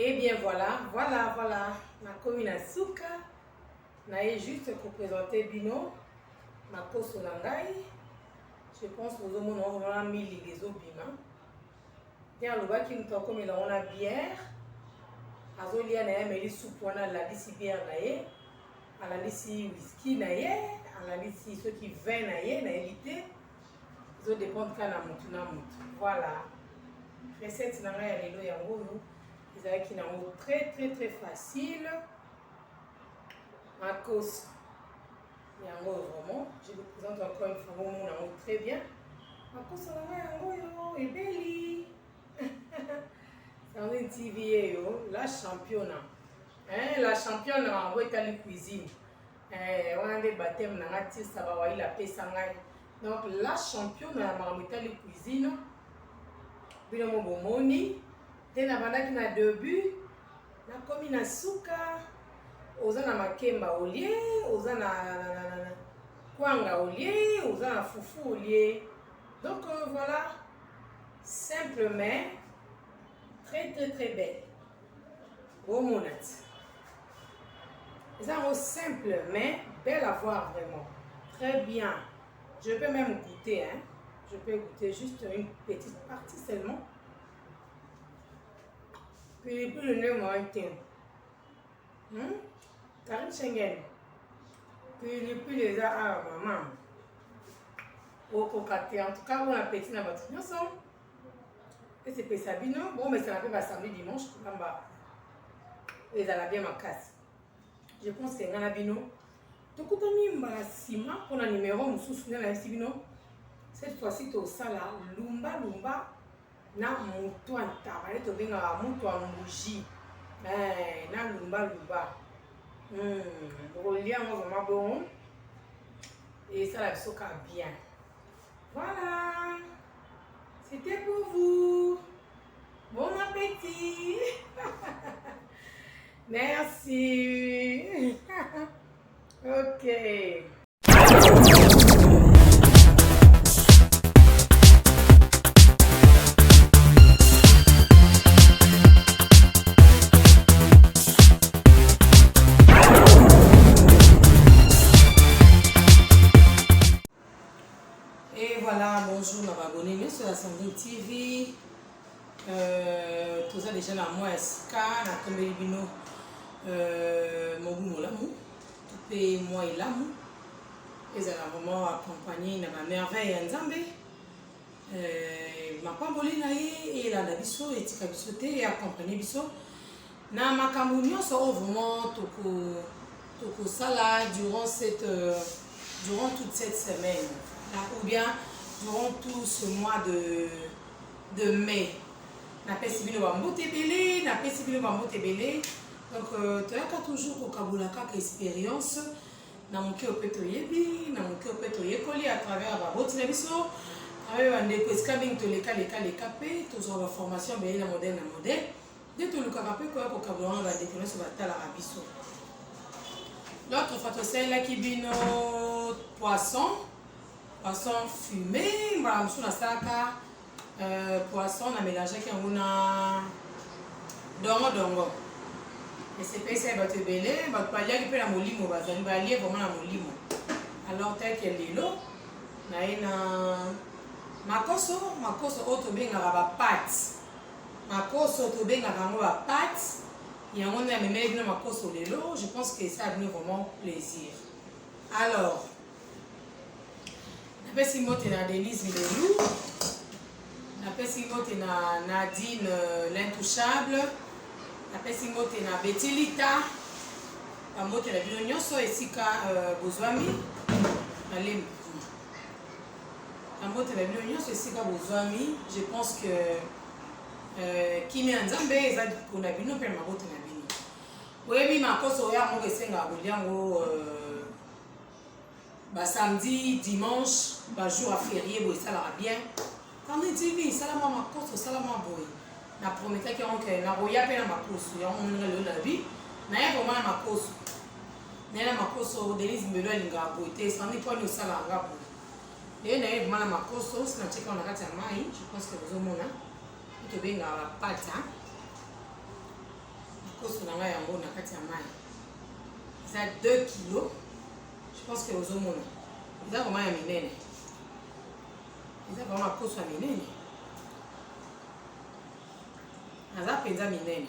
Et bien voilà. Ma commune à Souka. Naïe juste pour présenter Bino. Ma cause Langai. Je pense que vous avez mis les bima. Bien le bas qui nous t'a comme on a bière. Azolia naïe mais les soupes on a la liste bière naïe. À la liste whisky naïe. À la liste ceux qui vin naïe naïe. Ils ont dépend de quand na mutu. Voilà. Recette naïe à l'élo yango. Ils ont très facile. Ma cause. Vraiment, je vous présente encore une fois très bien. Ma cause est belle. C'est une TV, la championne. La championne en Italie cuisine. On a des baptêmes dans la tisse, ça va la paix sangai. Donc la championne en Italie cuisine. Bino bomoni. Dès na début, na komi na suka. Oza na makemba olie, oza na kwanga olie, oza na fufu olie. Donc voilà, simple mais très belle. Bon monat. C'est simple mais belle à voir vraiment. Très bien. Je peux même goûter, hein. Je peux goûter juste une petite partie seulement. Puis le nez moins Karine Schengen. Puis les a maman. Au cocaté. En tout cas, bon appétit dans votre ensemble. Et c'est Pessabino. Bon, mais ça n'a pas samedi, dimanche. Les a bien ma casse. Je pense que c'est un abino. Donc, quand on a Sima, on a un numéro, on se souvient de Sibino. Cette fois-ci, tu as ça là. Lumba. Na moutou en tabac. Tu as un moutou en bougie. Na lumba. Reliant vraiment bon. Et ça la soca bien. Voilà. C'était pour vous. Bon appétit. Merci. Ok. Bonjour, ma abonnée sur la Sandrine TV. Tout ça déjà dans moi SK, na tombé bino mon goût l'amour. Tout pays moi et l'amour. Et ça a vraiment accompagné na ma merveille en Zambé. Ma pambolé na et la biso et tika bisoté et accompagné biso. Na ma camounion ça vraiment toko sala durant toute cette semaine. Là, ou bien durant tout ce mois de mai. Na pesi bino ba mbote belé, na pesi bino ba mbote belé. Donc tu as toujours au kabulaka expérience na mon cœur peut yebi, na mon cœur peut yekoli à travers ba boti na biso. Avec un décoisca bien to les capé, toujours la formation bien na modèle. Dès tout le capé quoi au kabulaka va décoller sur la tala biso. L'autre photo là qui bino poisson fumé, madame sous la saka, poisson on a mélangé avec un dongo. Et c'est pas ça va te belé, va te parler avec la molimo, va te parler vraiment la molimo. Alors tel qu'elle est là, na makoso auto benga ba pâte. Makoso auto benga ba pâte. Et on a même na makoso lelo, je pense que ça a donné vraiment plaisir. Alors napesi mote na Denise Milelou, napesi mote na Nadine l'intouchable, napesi mote na Betilita, na mote na bino nyonso esika bozwami nalembi. Na mote na bino nyonso esika bozwami, je pense que kimi nzambe eza kona bino pe mabote na bino. Oyebi makoso ya mo esenga boliango samedi, dimanche, jour à férié, ça va bien. Quand on dit ça la maman course, ça la maman boy. Na promettait que na roya pe na makoso, ya on le la vie. Na ya vraiment na makoso. Na ya makoso Denise Mbelo linga boité, ça n'est pas nous ça la ngabo. Et na ya vraiment na makoso, c'est na cheka na kati ya mai, je pense que vous omona. To benga pata. makoso na ngai yango na kati ya mai. Ça 2 kilos. Je pense que aux hommes, ils ont vraiment un minene. Ils ont vraiment un course à minene. Ils ont penza minene.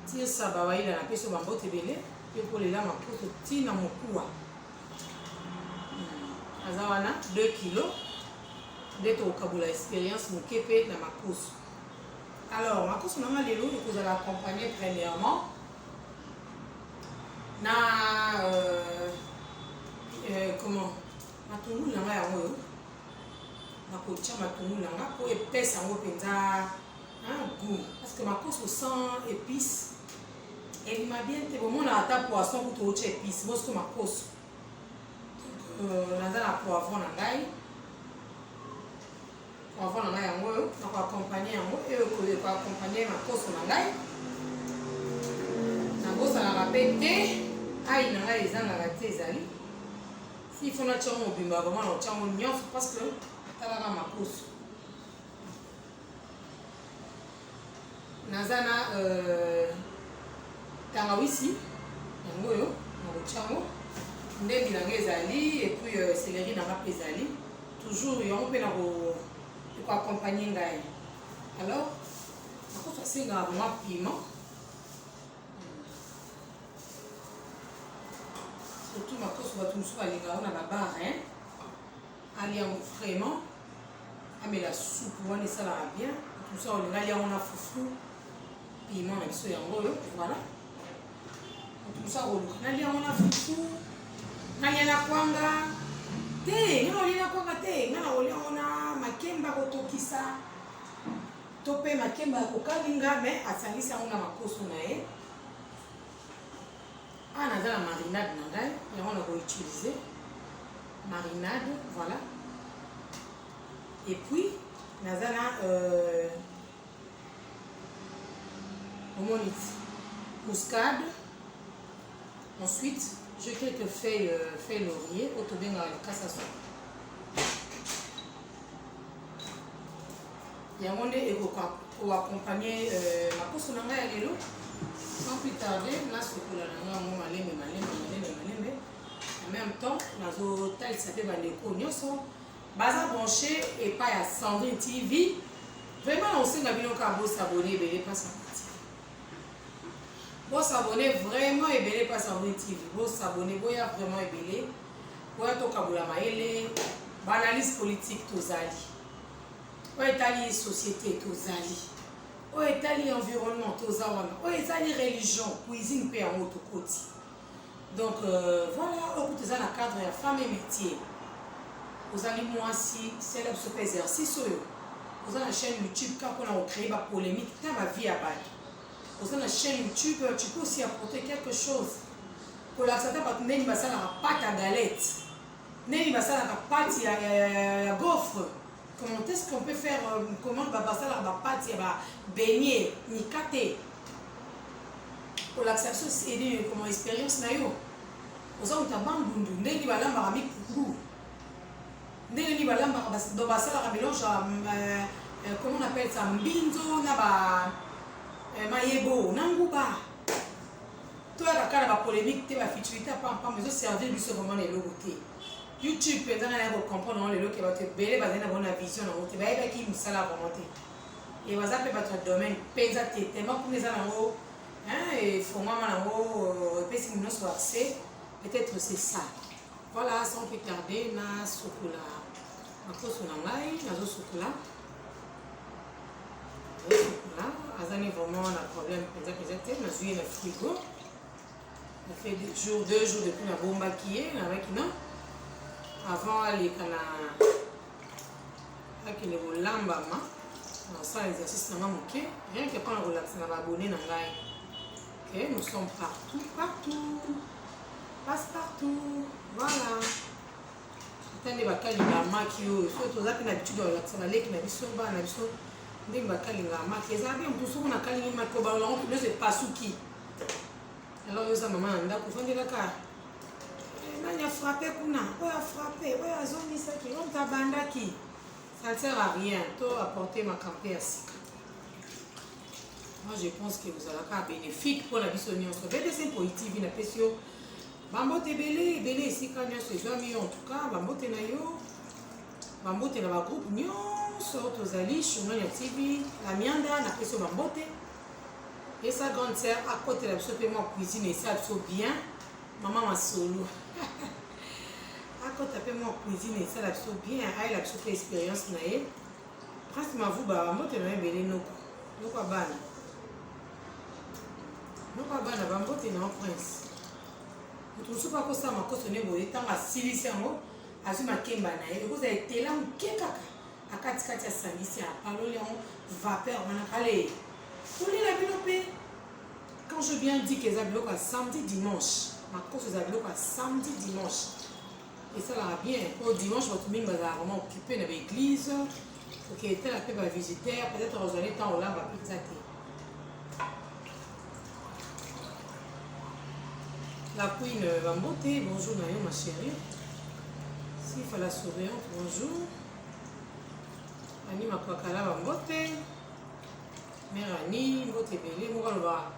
Tire ça, bah ouais, il a appelé sur ma botte belé. Et pour les lames, ma course tire dans mon cou. Ils ont 2 kilos. D'être au Kaboula expérience, mon képé dans ma course. Alors, ma course, on a les loups, vous allez accompagner premièrement. Na comment matungulu nanga yango na kotia matungulu nanga po epesa yango penza goût parce que makoso sans épices et m'a bien te bomona ata poisson pour tocha épices parce que makoso naza na poivron na ngai yango na ko accompagner yango et ko accompagner makoso na ngai na bosa na rapete aïe na ngai ezanga te ezali si faut na tchango bimba vraiment na tchango nyonso parce que talaka makoso naza na tangawisi yango yo na tchango nde bilanga ezali et puis céleri nanga mpe ezali toujours yango mpe na ko accompagner ngai alors makoso asengaka vraiment piment. Surtout ma course va tout sur les gars on a la barre hein aller vraiment mais la soupe on est ça là bien tout ça on est on a foufou piment et ça voilà tout ça on a foufou on a kwanga te on a kwanga te on a makemba kotokisa topé makemba kokalinga mais asangisa on a ma course na Ah, on a la marinade, et on va utiliser marinade, voilà. Et puis, on a la muscade. Ensuite, j'ai quelques feuilles laurier, autour de la cassation. Il y a un monde pour accompagner ma course de l'eau. Sans plus tarder, là, ce que l'on a en même temps, nous avons fait des cognos, baza branché et pas à Sandrine TV. Vraiment, on sait que nous avons s'abonner et pas s'abonner. Vous s'abonner vraiment et belé pas Sandrine TV. Vous s'abonner, vous vraiment et belé. Vous êtes au Kaboula Maele, analyse politique tozali. Vous êtes allié société tozali. Où est l'environnement, où est la religion, cuisine, paix en autre côté. Donc voilà, au bout de la cadre de femme et métier. Vous allez moi si célèbre ce exercice. Vous avez la chaîne YouTube quand on a créé ma polémique dans ma vie à bas. Vous avez la chaîne YouTube, tu peux aussi apporter quelque chose. Pour l'accepter parce que n'est pas ça la pâte à galette, n'est pas ça la pâte à gaufre. Comment est-ce qu'on peut faire comment va passer la pâte à beignet ni kate pour l'acceptation c'est comme expérience na yo oza utabandundu ndeni balamba rami kuku ndeni balamba do basala ka mélange comment on appelle ça mbinzo na ba mayebo nanguba toi la cara ba polémique te ba futilité pas mais servir du vraiment les logotés YouTube pendant la comprendre les lots qui va te belé basé na bonne vision na moté ba eba ki musala remonter et vas appeler votre domaine penza tellement pour les anneaux hein et faut moi manango et si nous soit accès peut-être c'est ça voilà sans plus tarder na sokola na koso na ngai na zo sokola azani vraiment un problème penza peut-être na zuye na frigo ça fait 2 jours depuis la bomba qui est avec non avant les kana avec les lamba ma ça l'exercice na moké rien que prendre relaxer na abonné na ngai OK nous sommes partout passe partout voilà tande bakalinga maki yo so toza pe na habitude ya relaxer na leki na biso ba na biso ndenge bakalinga maki eza bien tout soki na kalingi maki ko ba longo plus c'est pasuki alors yo sa maman ndako fondelaka nani a frappé kuna oyo a frappé oyo azongisaki on tabandaki ça ne sert à rien to apporter ma campé à sika Moi, je pense que vous allez bénéfique pour la vie sur nyonso. BDC positive na pesio. Bambote belé ici quand nyonso ezwami en tout cas bambote na yo. Bambote na ba groupe nyonso tozali chemin ya TV la mianda na pesio bambote. Et sa grande sœur à côté la biso pe moi cuisine et ça biso bien. Maman ma solo. À côté pe moi cuisine et ça la biso bien. Elle a biso expérience na ye. Prince ma vous ba bambote na belé noko. Noko bana. Donc, bambote na prince. Vous ne pas que ça m'a costionné tant à silisi yango azui makemba na ye vous avez été là muke kaka akati kati ya sangisi ya paloli yango vapeur wana kale kolela bino mpe quand je viens dire que eza biloko ya samedi dimanche makoso eza biloko ya samedi dimanche esalaka bien po dimanche bato mingi bazalaka vraiment occupé na baeglise oketela mpe bavisiteur peut-être ozali ntan olamba mpe eza te. La queen Bambote, bonjour Nayo ma chérie. Sifa la souriante, bonjour. Annie Makwakala Bambote. Mère Annie, Mbote Belé, Mougalba.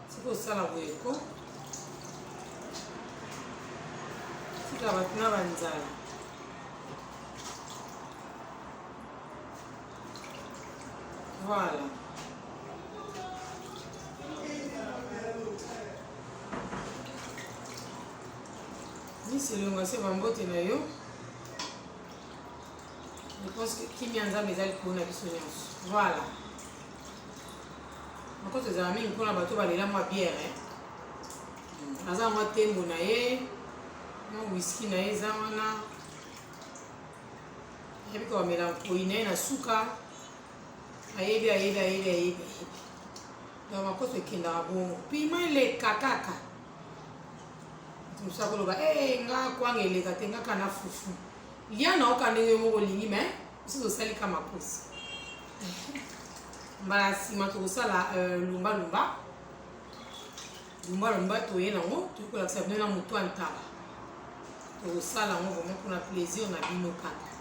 C'est pour ça la Boyeko. C'est la Batna Banzala. Voilà. C'est le mois Bambote na yo. Je pense que Kimi Anzambe ezali kuna biso nyonso. Voilà. Encore ces amis mpona bato balela mwa bière. Aza mwa tembo na ye. Mwa whisky na ye eza wana. Yebi ko bamela nkoi na ye na suka. Ayebi. Donc makoso ekendaka bongo. Pima eleka kaka. Musa koloba nga kwanga eleka te nga kana fufu lia na oka ndenge moko lingi me biso tosali ka makosi mbala nsima tokosala lumbalumba toye nango tokolakisa bino na motu antaba tokosala yango vraiment mpona plaisir na bino kaka.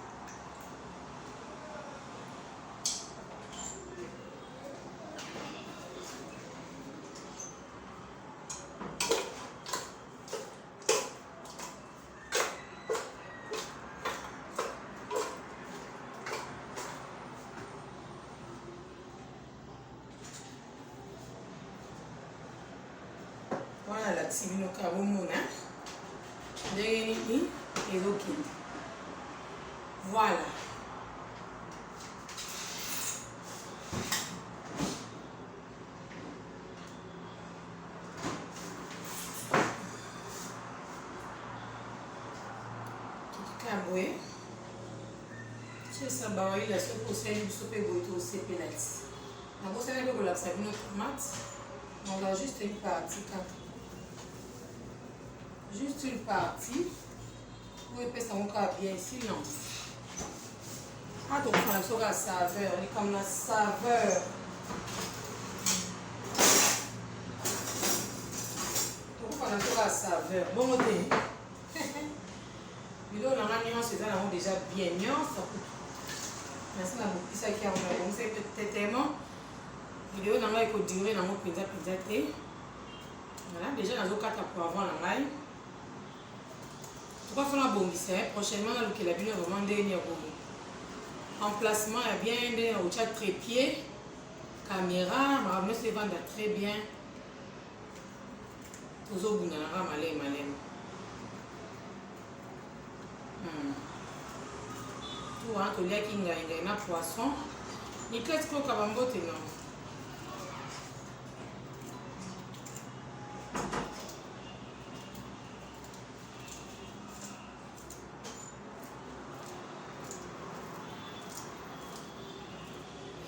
Voilà la tibino kabomona. Ndenge ezokende. Voilà. Kabwe. C'est ça ba il a ce conseil biso pe boito c'est penalty. Na bossa na ko la sabino tomate. On va juste une partie quand juste une partie pour épaisser encore bien sinon donc on a sur la saveur et comme la saveur donc on a sur la saveur bon côté mais là on a mis c'est là déjà bien nuance merci la beaucoup ça qui a on sait peut-être tellement vidéo dans la durée dans mon pizza té voilà déjà dans le cas pour avoir la maille tu vas faire la bombe prochainement dans lequel la bino vraiment dernier emplacement est bien au chat trépied caméra mais se vend très bien toujours bon na malem tout hein to lia kinga na poisson ni qu'est-ce que Bambote non.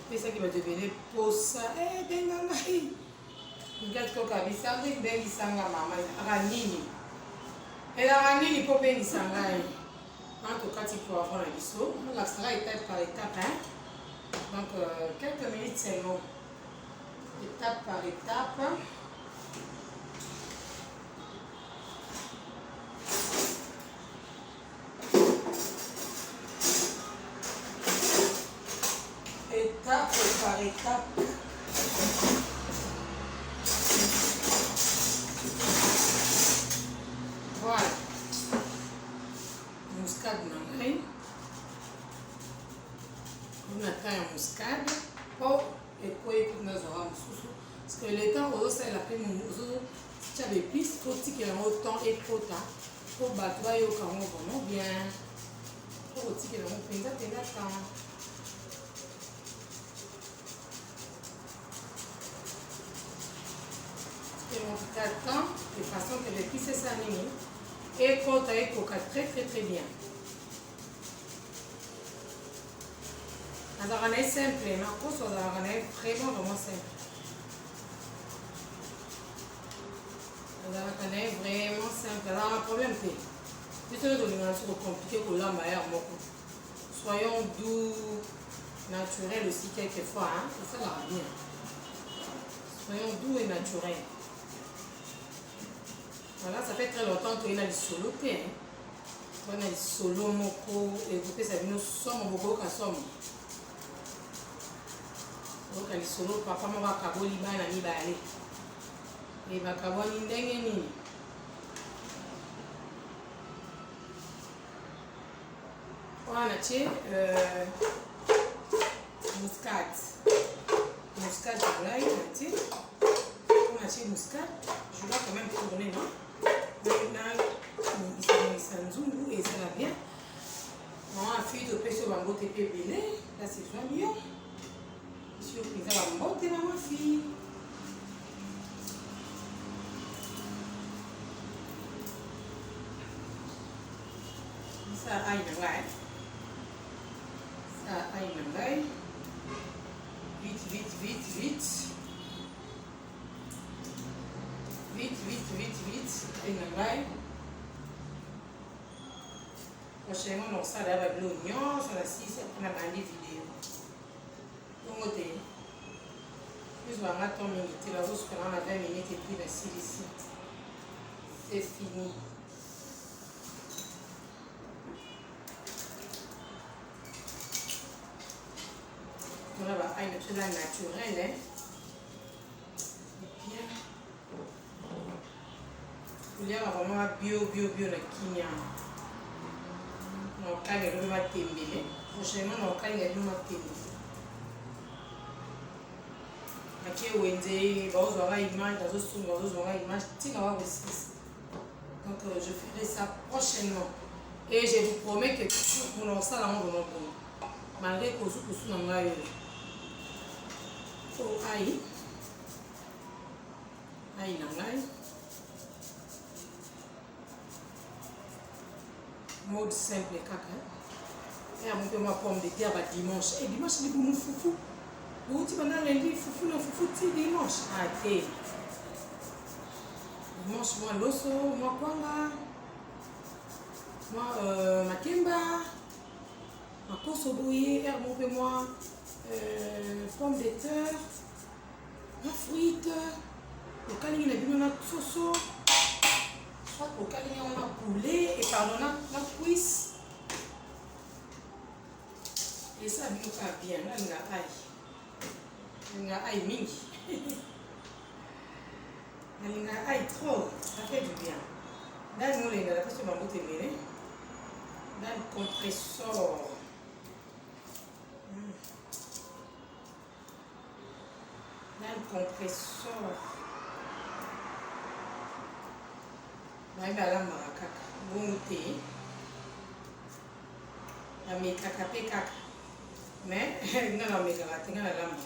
C'est ça qui va devenir pour ça. Bengangai. Regarde quoi kabisa avec bengi sanga mama ranini. Et la ranini pour bengi sanga. En tout cas, tu peux avoir un biseau. On la fera étape par étape. Donc, quelques minutes seulement. Étape par étape. Étape par étape. Oh, et quoi, écoute, nous aurons sous. Parce que le temps, aux c'est la peine, si tu as des pistes, il faut que tu aies autant et trop tard. Il faut battre, il faut vraiment bien. Il faut que tu aies un temps. Et on attend de façon que les pistes s'animent. Et quand tu as coca très bien. Alors, on est simple, mais en course, on est vraiment simple. Alors, on est vraiment simple. Alors, un problème, c'est que nous devons compliqué pour l'homme. Soyons doux, naturels aussi, quelquefois. Hein? Ça va bien. Soyons doux et naturels. Voilà, ça fait très longtemps qu'on a du solo. On a du solo, moko, et vous pouvez nous sommes beaucoup qu'à somme. Donc, les solo, papa, maman, kaboli, bana, ni balé. Et ma kaboli, n'engeni. On a tué muscade. Muscade, là, on a tué muscade. Je dois quand même tourner, non? Maintenant, il s'en et ça va bien. On a fait de pêche au bambou TP belé. Là, c'est joyeux. Surprise à la mode de ma fille. Ça aille le bail. Ça aille le bail. Vite. Aille le bail. Prochainement, on ça avec l'oignon, ça la scie, on a bandé vidéo. Donc, plus on va attendre minutes, la rose qu'on a 20 minutes et puis la scie ici. C'est fini. On va aller mettre la naturelle. Et bien, il y a vraiment bio la kinya. On va le mettre tembele. Prochainement, on va le mettre tembele. Aquí Wendy, vamos voir l'image, dans l'image, donc je ferai ça prochainement. Et je vous promets que tout mon ça là on va malgré que vous n'en avez pas. Oh aïe nangai. Mode simple caca. Et à mon peu ma pomme de terre dimanche. Et dimanche c'est pour mon foufou. Vous dites maintenant lundi, foufou dimanche. Ah, t'es. Dimanche, moi, l'osso, moi, kwanga. Moi, makemba. Ma course au bouillie, herbe, moi, pomme de terre. Ma frite. Le caligny, on a soso. Soit au caligny, on a poulet. Et pardon, on a cuisse. Et ça, nous va bien. Là, on a aïe. Linga aïe mingi. Linga aïe trop. Ça fait du bien. Dans nous, les gars, parce que ma botte est mêlée. Dans le compresseur. Dans le compresseur. Je vais aller à la maracaka. Bon thé. La mécaca pécaca. Mais, non, la mécaca, tu as la lame.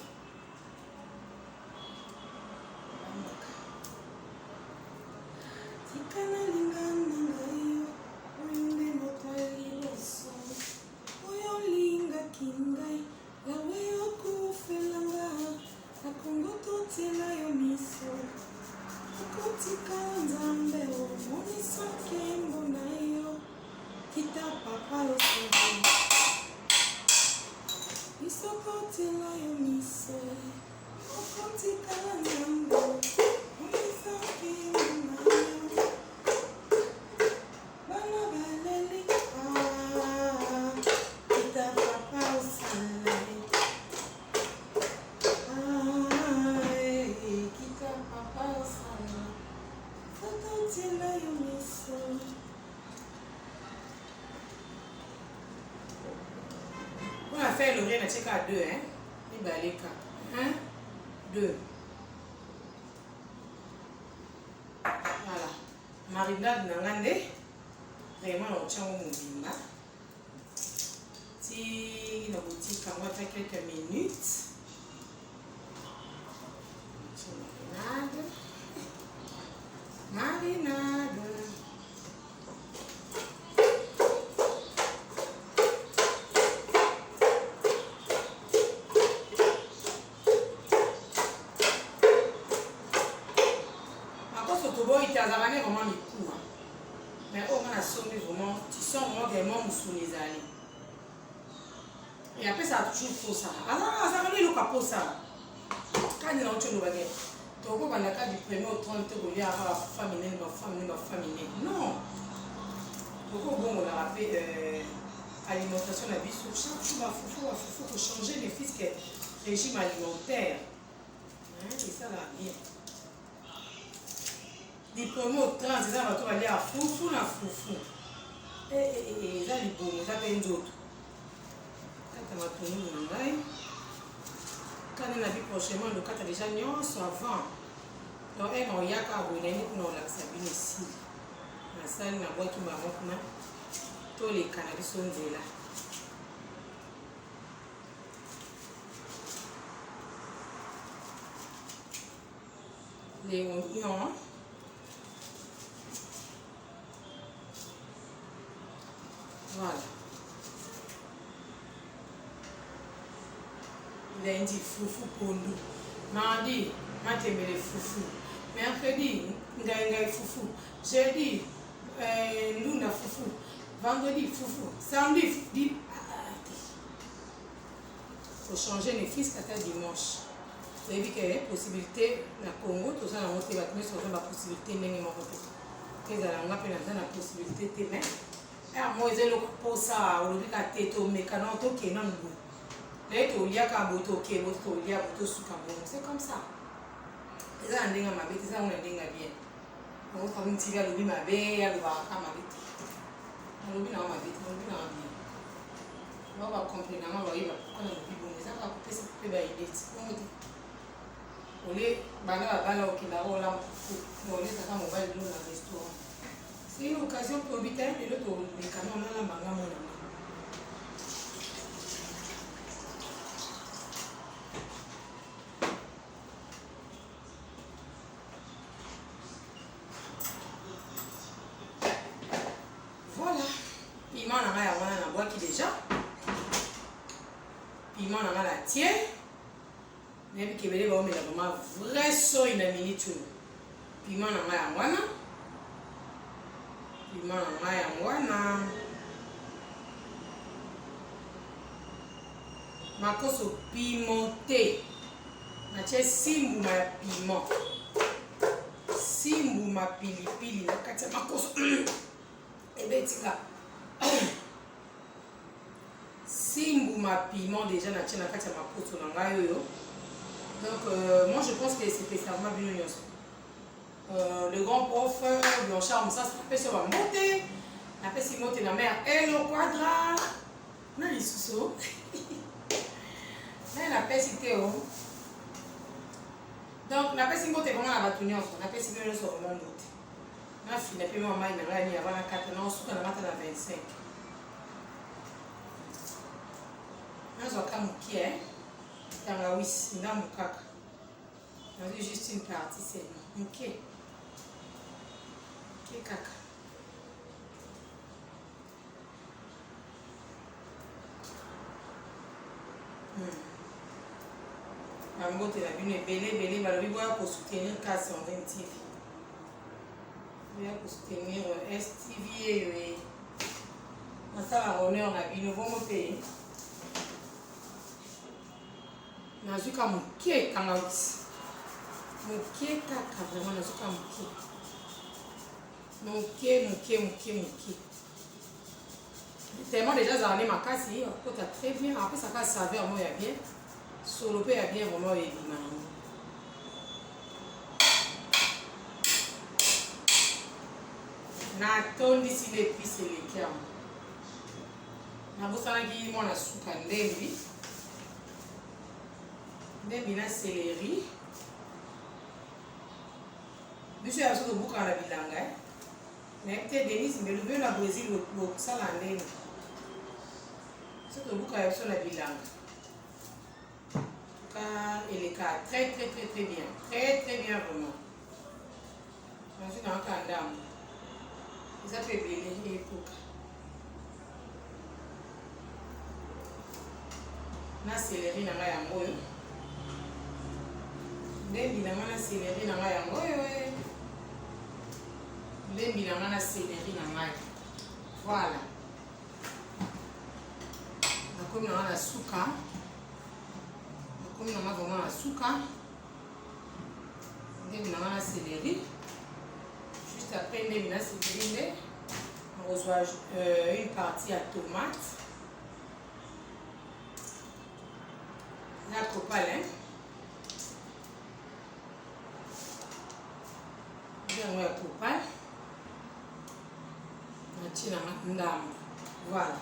On a fait le rien à checker à deux, hein. Mibaleka. 1, 2. Voilà. Marinade nangande. Vraiment, on tient au mobimba. Si la boutique en va quelques minutes. Marinade. Marinade. Vraiment les coups. Mais on a sonné vraiment, tu sens vraiment moussouni zali. Et après ça a toujours pour ça. Ah, ça va le capot ça. Quand il a autre chose, donc on va la carte du premier au 30 pour lui avoir féminin, féminin. Non. Donc bon, on a rappelé alimentation la vie sur chaque jour, il faut changer les fils que régime alimentaire. C'est ça là bien. Diplômé au 30, c'est ça, on va aller à foufou na foufou. Et ça, les bons, ça fait une autre. Quand on va tourner dans l'œil, quand on a vu prochainement, le 4 déjà, non, ça avant. Donc, on y a qu'à vous donner pour la sabine ici. La salle, la boîte qui m'a montré, tous les cannabis sont là. Les oignons. Voilà. Lundi, foufou pour nous. Mardi, matin, les foufou. Mercredi, ngaï foufou. Jeudi, nous na foufou. Vendredi, foufou. Samedi, foufou. Faut changer les fils qu'à dimanche. Vous avez vu qu'il y a une possibilité, dans le Congo, tout ça, on a une possibilité, même en fait. Qu'est-ce qu'on a la possibilité de mettre? Moi, je pour ça, on a tête au mécanon, qui est non goût. Là, il y a un boto qui est boto, il y a un boto sous cabon. C'est comme ça. Et ça, on a ma bête, ça, on a bien. On a un petit verre de ma bête, il y a le bar à ma bête. On a ma bête, on a bien. On va comprendre, on va y aller. On a bon, ça va couper, ça peut être idée. On est balle au Kila, on a un mobile dans le restaurant. C'est une occasion pour éviter et l'autre, les canons, on a la manga. Voilà. Piment, on a la boîte qui déjà. Piment, on a la tienne. Même qui veut dire, mais vraiment vrai soy na minute. Piment, on a la moine. Piment na ya mwana makoso pimenté natie simbu ma piment simbu ma pilipili na kati ya makoso ebetika simbu ma piment déjà natie na kati ya makoso na ngai oyo. Donc moi je pense que c'est spécialement bien nyonso. Le grand prof Blanchard, ça se fait sur la montée. La paix si monte la mer et le quadra. Non, les sous-sauts. Là, la paix si théo. Donc, la paix si monte vraiment la bâtonnière. La paix si monte sur vraiment monte. La fille n'a plus maman, il n'a rien avant la 4 ans, sous la matin à 25. Là, je vais qui est. Dans la wis, dans mon caca. On juste une partie, c'est ok. Kaka. Mambo te la bine belé balobi boya pour soutenir casse en TV. Boya pour soutenir STV et ça la honneur na bino vont me payer. Nazuka mukie kanga wisi. Mukie kaka vraiment nazuka mukie. Moké. Tellement déjà, ça en est ma casse, il y a très bien. Après, ça casse sa verre, moi, il y a bien. Sur le pain, il y a bien vraiment évidemment. N'attends d'ici l'épice et les cœurs. Na bosana ki mwana suka ndembi. ndembi na céleri biso ya soki obuka na bilanga mais te Denise mais le na Brésil bokosala ndenge soki obuka ya biso na bilanga il est très bien vraiment ensuite on a ndambo eza pe ebele ekoka na céleri na ngai yango oyo ndembi na ngai na céleri na ngai yango oyo ndembi na ngai na céleri na ngai voilà nakomi na ngai na suka nakomi na ngai vraiment na suka ndembi na ngai na céleri juste après ndembi na céleri nde nakozwa une partie ya tomate na copal yango ya copal natie na ndambo voilà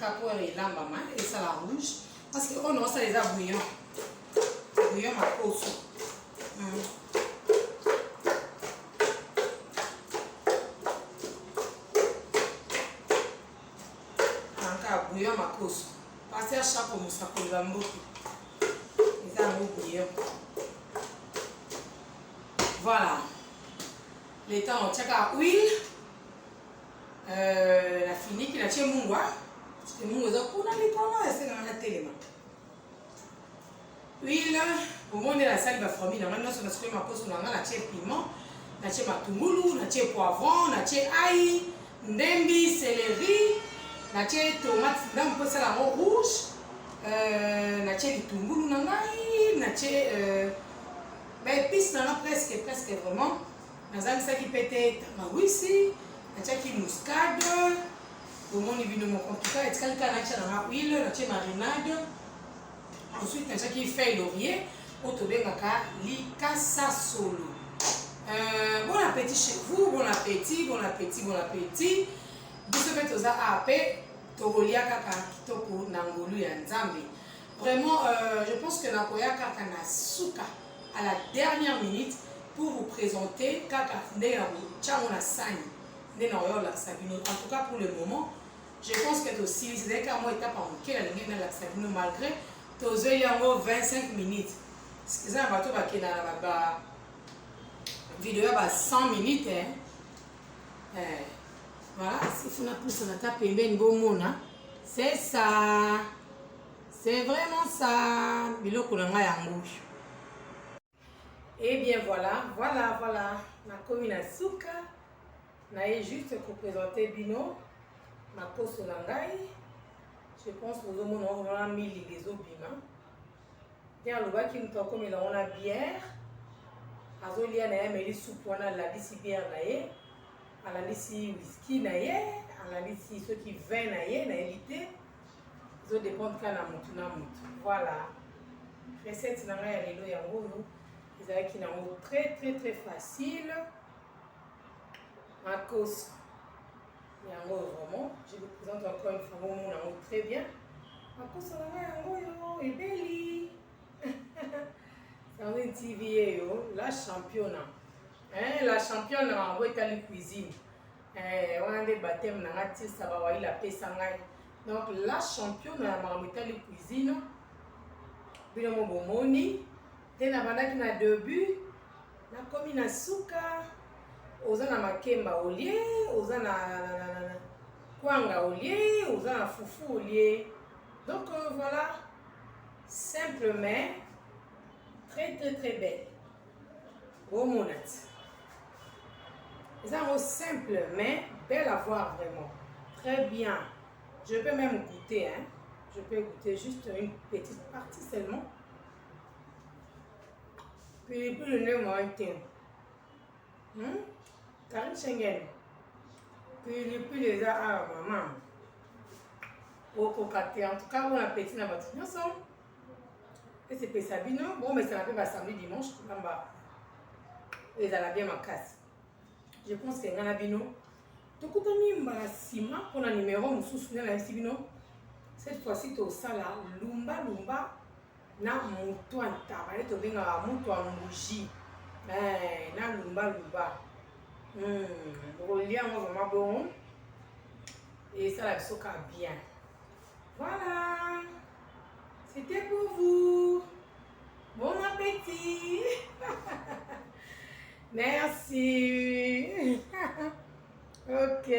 kapoere elambama esala rouge parce que on osala eza bouillon makoso anka bouillon makoso parce à chaque mosakoli bamboki eza yango bouillon voilà le temps otiaka huile na finiki natie mungwa parce mungu eza kuna likolo esengaka na telema huile omoni nasali bafamille na ngai nyonso nasoki makoso na ngai natie piment natie matungulu natie poivron natie ai ndembi céleri natie tomate ndambo mpo esala yango rouge natie litungulu na ngai natie baépice na nga presque vraiment nazangisaki mpe te tangawisi natiaki muscade omoni bino moko ntuka etikali kaka natia na nga huile natie marinade ensuite natiaki feuille laurier oyo tobengaka likasa solo. Bon appétit chez vous, bon appétit biso mpe toza ape tokolia kaka kitoko na ngolu ya nzambe. Vraiment je pense que nakoya kaka na suka à la dernière minute pour vous présenter kaka ndenge na kotyango na sani nde na oyolakisa bino. En tout cas pour le moment je pense que tosilisi ezalaki kaka mwa étape ya moke na ndenge nalakisa bino malgré tozweli yango 25 minutes eza na bato bakenda na ba vidéo ya 100 minutes voilà si funa pousse na ta pembeni bomona c'est ça, c'est vraiment ça biloko na ngai yango. Et bien voilà nakomi na suka naye juste kopresente bino makoso na ngai. Je pense que vous avez mis les ezobima. Bien alobaki mutu akomela ngo na bière azolia na ye ameli supu wana alalisi bière na ye alalisi whisky na ye alalisi soki vin na ye nayebi te ezodépendre kaka na mutu na mutu. Voilà recette na ngai ya lelo yango oyo ezalaki nango très facile makoso yango vraiment je vous présente encore une fois mon nango très bien makoso na ngai yango oyo ebeli Sandrine TV yo la championne la championne yango etali cuisine wana nde baptême na ngai tirisa bawaili apesa ngai donc la championne ya makambo etali cuisine bino mo bomoni nde nabandaki na début nakomi na suka oza na makemba olie oza na kwanga olie oza na fufu olie donc voilà simple mais très belle. Bon monate. C'est simple mais belle à voir vraiment. Très bien. Je peux même goûter Je peux goûter juste une petite partie seulement. Puis le nez moi un thé. Karine Schengen. Puis les a maman. Au cocaté. En tout cas, bon appétit na batu nyonso. Et c'est Sabino. Bon, mais ça m'a fait samedi dimanche. Et ça l'a bien ma casse. Je pense que Ganabino. Tu as mis un ciment pour un numéro. Cette fois-ci, tu as ça là. Lumba. na mutu antaba ne tobengaka mutu ya mbuji na lumba okolia yango vraiment bon esala biso ka bien. Voilà, c'était pour vous. Bon appétit. Merci. Ok.